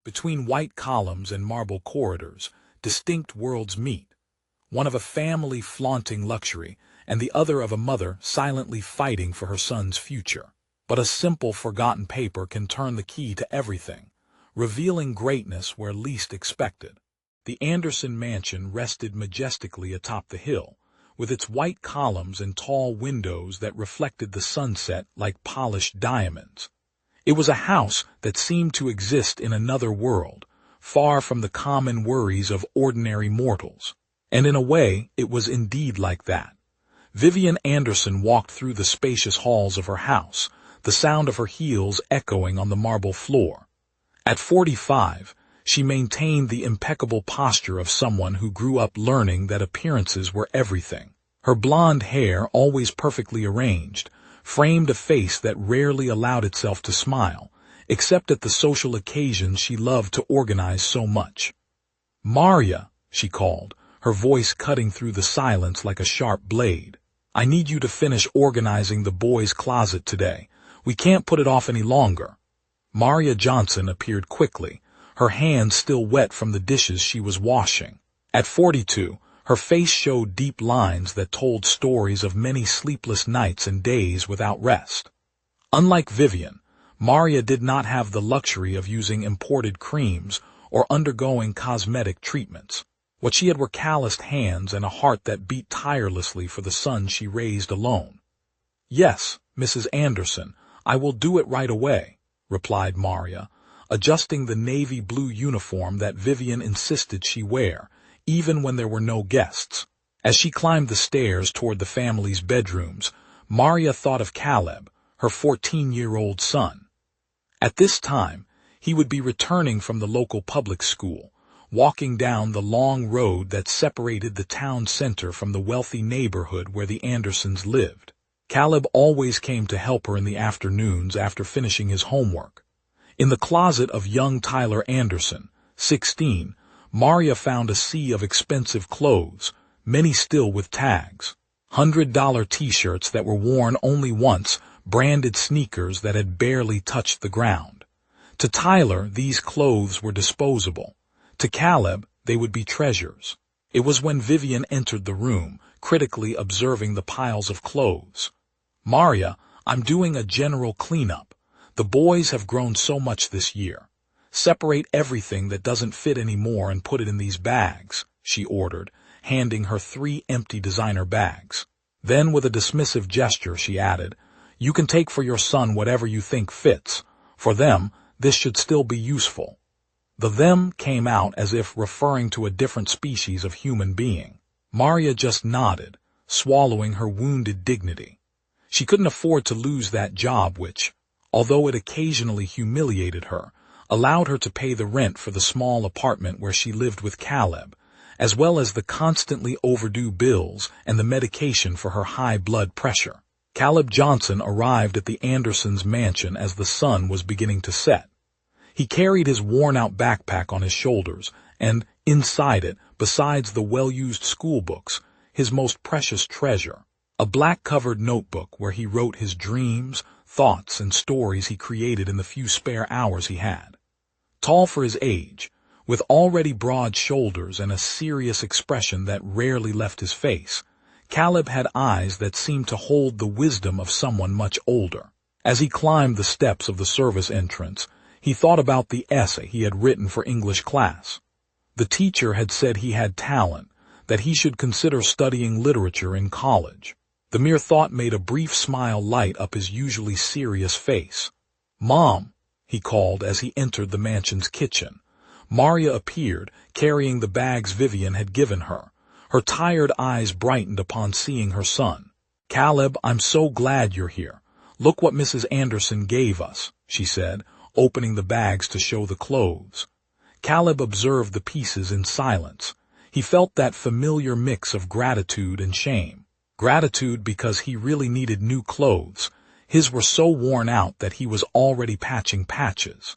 Between white columns and marble corridors, distinct worlds meet, one of a family flaunting luxury, and the other of a mother silently fighting for her son's future. But a simple forgotten paper can turn the key to everything, revealing greatness where least expected. The Anderson mansion rested majestically atop the hill, with its white columns and tall windows that reflected the sunset like polished diamonds. It was a house that seemed to exist in another world, far from the common worries of ordinary mortals. And in a way, it was indeed like that. Vivian Anderson walked through the spacious halls of her house, the sound of her heels echoing on the marble floor. At 45, she maintained the impeccable posture of someone who grew up learning that appearances were everything. Her blonde hair, always perfectly arranged, framed a face that rarely allowed itself to smile, except at the social occasions she loved to organize so much. "Maria," she called, her voice cutting through the silence like a sharp blade. "I need you to finish organizing the boys' closet today. We can't put it off any longer." Maria Johnson appeared quickly, her hands still wet from the dishes she was washing. At 42, her face showed deep lines that told stories of many sleepless nights and days without rest. Unlike Vivian, Maria did not have the luxury of using imported creams or undergoing cosmetic treatments. What she had were calloused hands and a heart that beat tirelessly for the son she raised alone. "Yes, Mrs. Anderson, I will do it right away," replied Maria, adjusting the navy blue uniform that Vivian insisted she wear, even when there were no guests. As she climbed the stairs toward the family's bedrooms, Maria thought of Caleb, her 14-year-old son. At this time, he would be returning from the local public school, walking down the long road that separated the town center from the wealthy neighborhood where the Andersons lived. Caleb always came to help her in the afternoons after finishing his homework. In the closet of young Tyler Anderson, 16, Maria found a sea of expensive clothes, many still with tags. $100 t-shirts that were worn only once, branded sneakers that had barely touched the ground. To Tyler, these clothes were disposable. To Caleb, they would be treasures. It was when Vivian entered the room, critically observing the piles of clothes. "Maria, I'm doing a general cleanup. The boys have grown so much this year. Separate everything that doesn't fit anymore and put it in these bags," she ordered, handing her 3 empty designer bags. Then, with a dismissive gesture, she added, "You can take for your son whatever you think fits. For them, this should still be useful." The "them" came out as if referring to a different species of human being. Maria just nodded, swallowing her wounded dignity. She couldn't afford to lose that job which, although it occasionally humiliated her, allowed her to pay the rent for the small apartment where she lived with Caleb, as well as the constantly overdue bills and the medication for her high blood pressure. Caleb Johnson arrived at the Andersons' mansion as the sun was beginning to set. He carried his worn-out backpack on his shoulders, and, inside it, besides the well-used school books, his most precious treasure, a black-covered notebook where he wrote his dreams, thoughts, and stories he created in the few spare hours he had. Tall for his age, with already broad shoulders and a serious expression that rarely left his face, Caleb had eyes that seemed to hold the wisdom of someone much older. As he climbed the steps of the service entrance, he thought about the essay he had written for English class. The teacher had said he had talent, that he should consider studying literature in college. The mere thought made a brief smile light up his usually serious face. "Mom," he called as he entered the mansion's kitchen. Maria appeared, carrying the bags Vivian had given her. Her tired eyes brightened upon seeing her son. "Caleb, I'm so glad you're here. Look what Mrs. Anderson gave us," she said, opening the bags to show the clothes. Caleb observed the pieces in silence. He felt that familiar mix of gratitude and shame. Gratitude because he really needed new clothes. His were so worn out that he was already patching patches.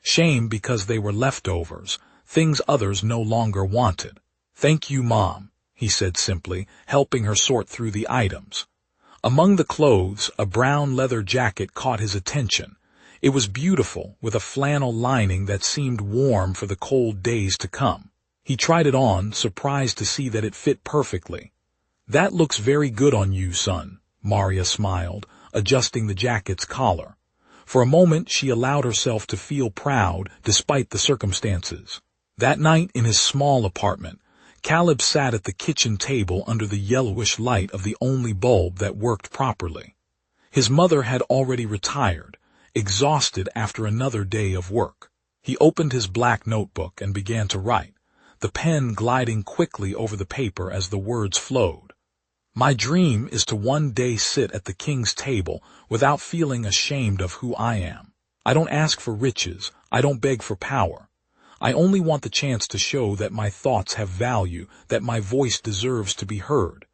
Shame because they were leftovers, things others no longer wanted. "Thank you, Mom," he said simply, helping her sort through the items. Among the clothes, a brown leather jacket caught his attention. It was beautiful, with a flannel lining that seemed warm for the cold days to come. He tried it on, surprised to see that it fit perfectly. "That looks very good on you, son," Maria smiled, adjusting the jacket's collar. For a moment she allowed herself to feel proud, despite the circumstances. That night in his small apartment, Caleb sat at the kitchen table under the yellowish light of the only bulb that worked properly. His mother had already retired, exhausted after another day of work. He opened his black notebook and began to write, the pen gliding quickly over the paper as the words flowed. "My dream is to one day sit at the king's table without feeling ashamed of who I am. I don't ask for riches, I don't beg for power. I only want the chance to show that my thoughts have value, that my voice deserves to be heard.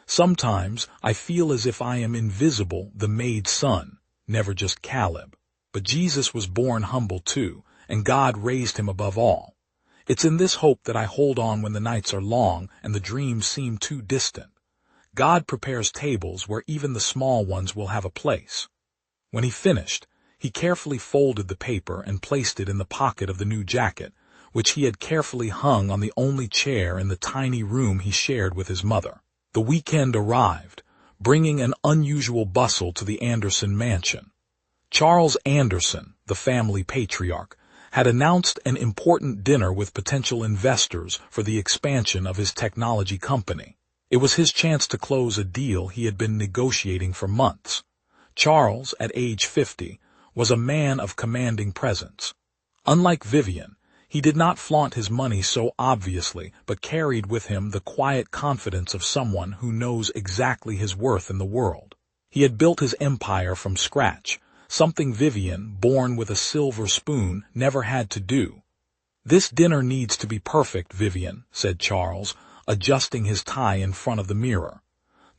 Sometimes I feel as if I am invisible, the Maid's son, never just Caleb. But Jesus was born humble too, and God raised him above all. It's in this hope that I hold on when the nights are long and the dreams seem too distant. God prepares tables where even the small ones will have a place." When he finished, he carefully folded the paper and placed it in the pocket of the new jacket, which he had carefully hung on the only chair in the tiny room he shared with his mother. The weekend arrived, bringing an unusual bustle to the Anderson mansion. Charles Anderson, the family patriarch, had announced an important dinner with potential investors for the expansion of his technology company. It was his chance to close a deal he had been negotiating for months. Charles, at age 50, was a man of commanding presence. Unlike Vivian, he did not flaunt his money so obviously, but carried with him the quiet confidence of someone who knows exactly his worth in the world. He had built his empire from scratch, something Vivian, born with a silver spoon, never had to do. "This dinner needs to be perfect, Vivian," said Charles, adjusting his tie in front of the mirror.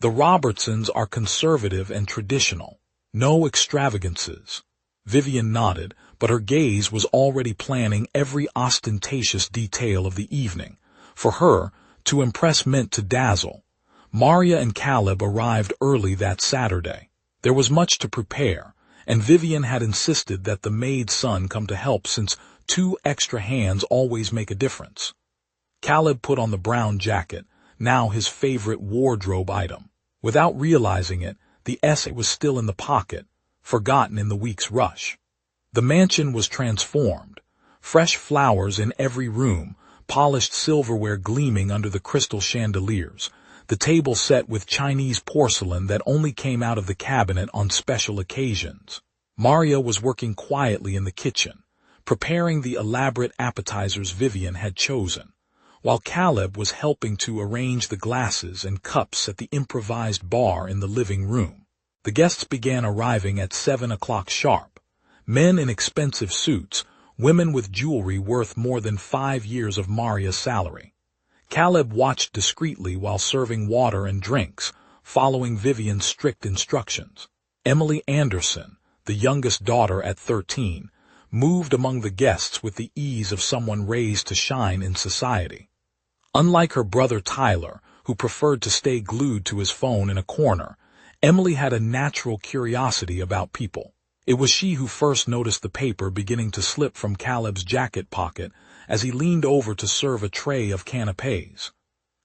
"The Robertsons are conservative and traditional. No extravagances." Vivian nodded, but her gaze was already planning every ostentatious detail of the evening. For her, to impress meant to dazzle. Maria and Caleb arrived early that Saturday. There was much to prepare, and Vivian had insisted that the maid's son come to help since 2 extra hands always make a difference. Caleb put on the brown jacket, now his favorite wardrobe item. Without realizing it, the essay was still in the pocket, forgotten in the week's rush. The mansion was transformed. Fresh flowers in every room, polished silverware gleaming under the crystal chandeliers, the table set with Chinese porcelain that only came out of the cabinet on special occasions. Maria was working quietly in the kitchen, preparing the elaborate appetizers Vivian had chosen, while Caleb was helping to arrange the glasses and cups at the improvised bar in the living room. The guests began arriving at 7 o'clock sharp. Men in expensive suits, women with jewelry worth more than 5 years of Maria's salary. Caleb watched discreetly while serving water and drinks, following Vivian's strict instructions. Emily Anderson, the youngest daughter at 13, moved among the guests with the ease of someone raised to shine in society. Unlike her brother Tyler, who preferred to stay glued to his phone in a corner, Emily had a natural curiosity about people. It was she who first noticed the paper beginning to slip from Caleb's jacket pocket as he leaned over to serve a tray of canapés.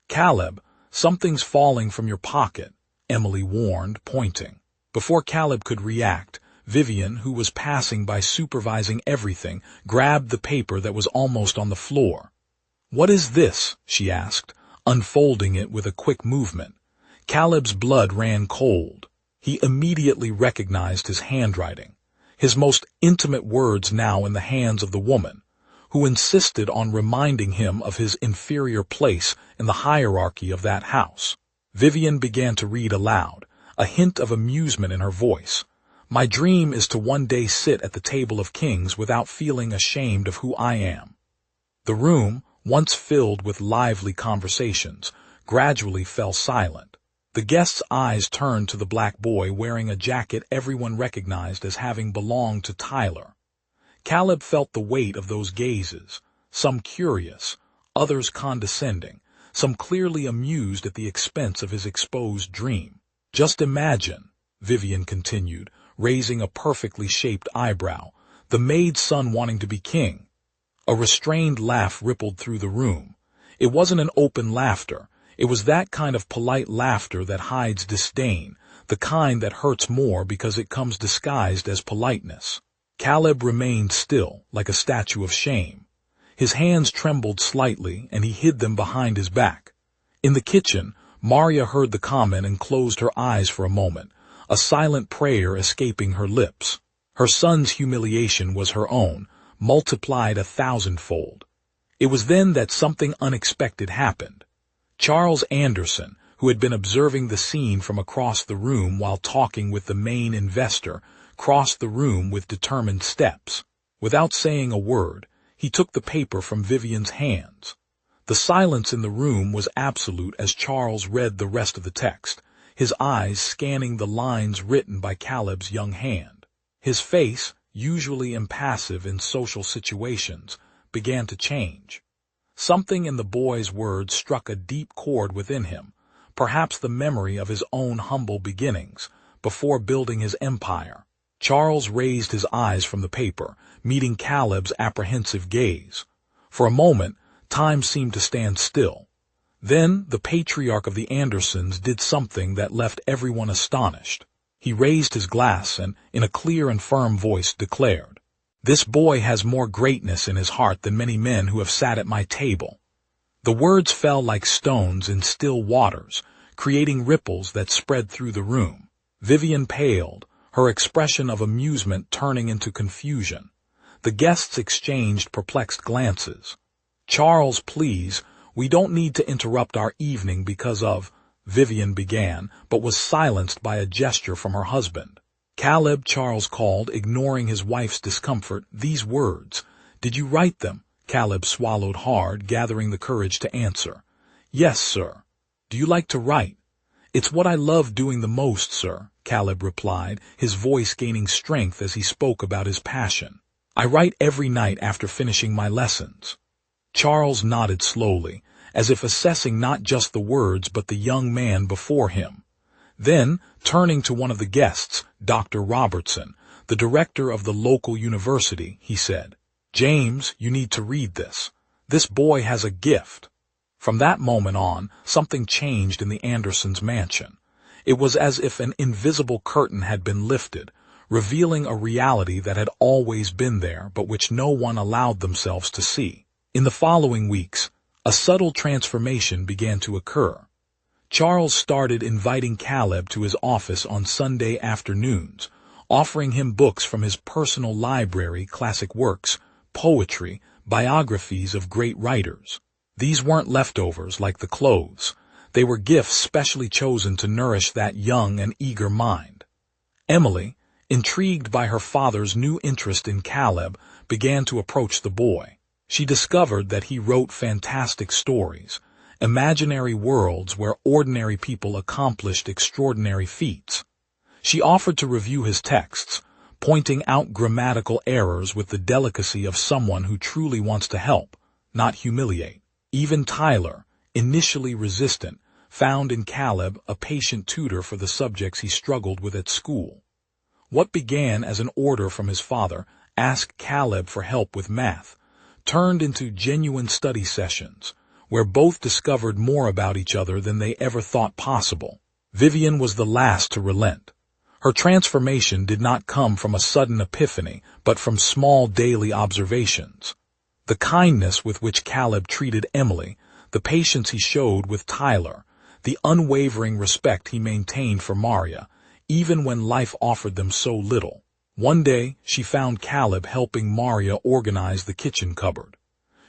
"Caleb, something's falling from your pocket," Emily warned, pointing. Before Caleb could react, Vivian, who was passing by supervising everything, grabbed the paper that was almost on the floor. "What is this?" she asked, unfolding it with a quick movement. Caleb's blood ran cold. He immediately recognized his handwriting, his most intimate words now in the hands of the woman, who insisted on reminding him of his inferior place in the hierarchy of that house. Vivian began to read aloud, a hint of amusement in her voice. "My dream is to one day sit at the table of kings without feeling ashamed of who I am." The room, once filled with lively conversations, gradually fell silent. The guests' eyes turned to the black boy wearing a jacket everyone recognized as having belonged to Tyler. Caleb felt the weight of those gazes, some curious, others condescending, some clearly amused at the expense of his exposed dream. "Just imagine," Vivian continued, raising a perfectly shaped eyebrow. The maid's son wanting to be king. A restrained laugh rippled through the room. It wasn't an open laughter. It was that kind of polite laughter that hides disdain, the kind that hurts more because it comes disguised as politeness. Caleb remained still, like a statue of shame. His hands trembled slightly, and he hid them behind his back. In the kitchen, Maria heard the comment and closed her eyes for a moment, a silent prayer escaping her lips. Her son's humiliation was her own, multiplied 1,000-fold. It was then that something unexpected happened. Charles Anderson, who had been observing the scene from across the room while talking with the main investor, crossed the room with determined steps. Without saying a word, he took the paper from Vivian's hands. The silence in the room was absolute as Charles read the rest of the text, his eyes scanning the lines written by Caleb's young hand. His face, usually impassive in social situations, began to change. Something in the boy's words struck a deep chord within him, perhaps the memory of his own humble beginnings, before building his empire. Charles raised his eyes from the paper, meeting Caleb's apprehensive gaze. For a moment, time seemed to stand still. Then the patriarch of the Andersons did something that left everyone astonished. He raised his glass and, in a clear and firm voice, declared, "This boy has more greatness in his heart than many men who have sat at my table." The words fell like stones in still waters, creating ripples that spread through the room. Vivian paled, her expression of amusement turning into confusion. The guests exchanged perplexed glances. "Charles, please, we don't need to interrupt our evening because of," Vivian began, but was silenced by a gesture from her husband. "Caleb," Charles called, ignoring his wife's discomfort, "these words. Did you write them?" Caleb swallowed hard, gathering the courage to answer. "Yes, sir." "Do you like to write?" "It's what I love doing the most, sir," Caleb replied, his voice gaining strength as he spoke about his passion. "I write every night after finishing my lessons." Charles nodded slowly, as if assessing not just the words but the young man before him. Then, turning to one of the guests, Dr. Robertson, the director of the local university, he said, "James, you need to read this. This boy has a gift." From that moment on, something changed in the Andersons' mansion. It was as if an invisible curtain had been lifted, revealing a reality that had always been there but which no one allowed themselves to see. In the following weeks, a subtle transformation began to occur. Charles started inviting Caleb to his office on Sunday afternoons, offering him books from his personal library, classic works, poetry, biographies of great writers. These weren't leftovers like the clothes. They were gifts specially chosen to nourish that young and eager mind. Emily, intrigued by her father's new interest in Caleb, began to approach the boy. She discovered that he wrote fantastic stories, imaginary worlds where ordinary people accomplished extraordinary feats. She offered to review his texts, pointing out grammatical errors with the delicacy of someone who truly wants to help, not humiliate. Even Tyler, initially resistant, found in Caleb a patient tutor for the subjects he struggled with at school. What began as an order from his father, "Ask Caleb for help with math," turned into genuine study sessions, where both discovered more about each other than they ever thought possible. Vivian was the last to relent. Her transformation did not come from a sudden epiphany, but from small daily observations. The kindness with which Caleb treated Emily, the patience he showed with Tyler, the unwavering respect he maintained for Maria, even when life offered them so little. One day, she found Caleb helping Maria organize the kitchen cupboard.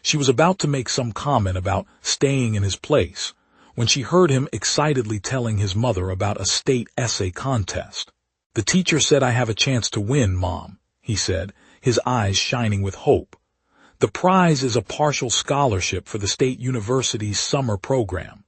She was about to make some comment about staying in his place, when she heard him excitedly telling his mother about a state essay contest. "The teacher said I have a chance to win, Mom," he said, his eyes shining with hope. "The prize is a partial scholarship for the state university's summer program."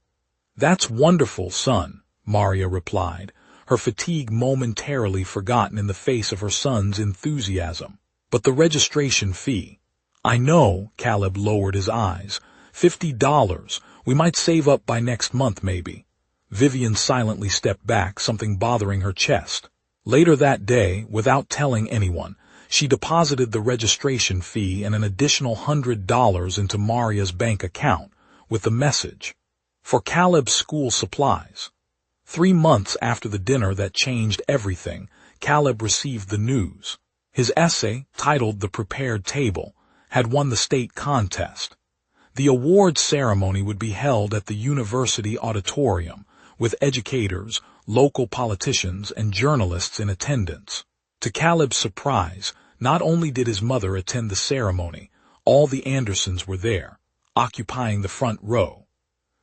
"That's wonderful, son," Maria replied, her fatigue momentarily forgotten in the face of her son's enthusiasm. "But the registration fee." "I know," Caleb lowered his eyes. $50. We might save up by next month, maybe." Vivian silently stepped back, something bothering her chest. Later that day, without telling anyone, she deposited the registration fee and an additional $100 into Maria's bank account with the message, "For Caleb's school supplies." 3 months after the dinner that changed everything, Caleb received the news. His essay, titled "The Prepared Table," had won the state contest. The award ceremony would be held at the university auditorium, with educators, local politicians, and journalists in attendance. To Caleb's surprise, not only did his mother attend the ceremony, all the Andersons were there, occupying the front row.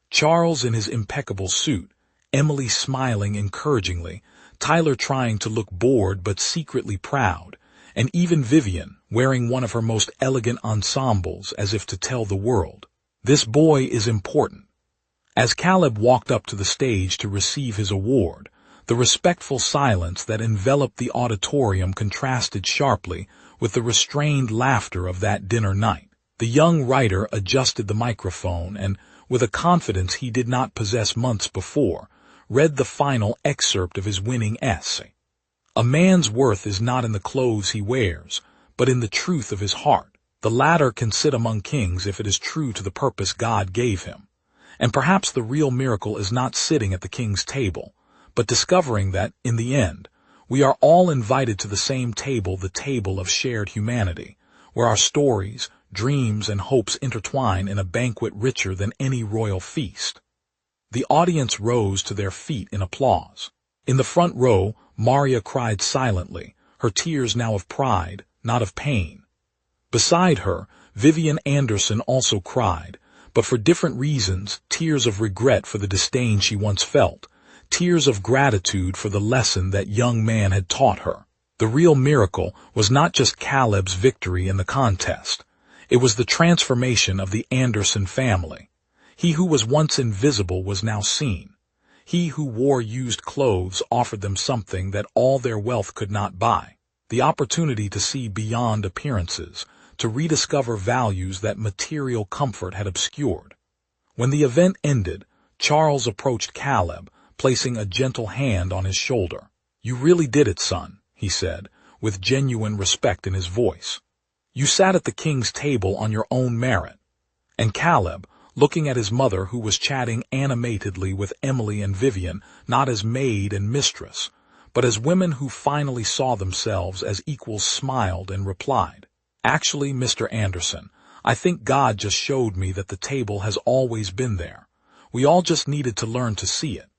Charles in his impeccable suit, Emily smiling encouragingly, Tyler trying to look bored but secretly proud, and even Vivian wearing one of her most elegant ensembles as if to tell the world, "This boy is important." As Caleb walked up to the stage to receive his award, the respectful silence that enveloped the auditorium contrasted sharply with the restrained laughter of that dinner night. The young writer adjusted the microphone and, with a confidence he did not possess months before, read the final excerpt of his winning essay. "A man's worth is not in the clothes he wears, but in the truth of his heart. The latter can sit among kings if it is true to the purpose God gave him. And perhaps the real miracle is not sitting at the king's table, but discovering that, in the end, we are all invited to the same table, the table of shared humanity, where our stories, dreams, and hopes intertwine in a banquet richer than any royal feast." The audience rose to their feet in applause. In the front row, Maria cried silently, her tears now of pride, not of pain. Beside her, Vivian Anderson also cried, but for different reasons, tears of regret for the disdain she once felt, tears of gratitude for the lesson that young man had taught her. The real miracle was not just Caleb's victory in the contest. It was the transformation of the Anderson family. He who was once invisible was now seen. He who wore used clothes offered them something that all their wealth could not buy, the opportunity to see beyond appearances, to rediscover values that material comfort had obscured. When the event ended, Charles approached Caleb, placing a gentle hand on his shoulder. "You really did it, son," he said, with genuine respect in his voice. "You sat at the king's table on your own merit." And Caleb, looking at his mother who was chatting animatedly with Emily and Vivian, not as maid and mistress, but as women who finally saw themselves as equals, smiled and replied, "Actually, Mr. Anderson, I think God just showed me that the table has always been there. We all just needed to learn to see it."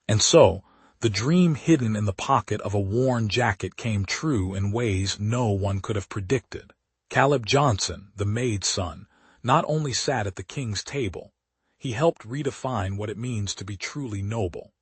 And so, the dream hidden in the pocket of a worn jacket came true in ways no one could have predicted. Caleb Johnson, the Maid's son, not only sat at the king's table, he helped redefine what it means to be truly noble.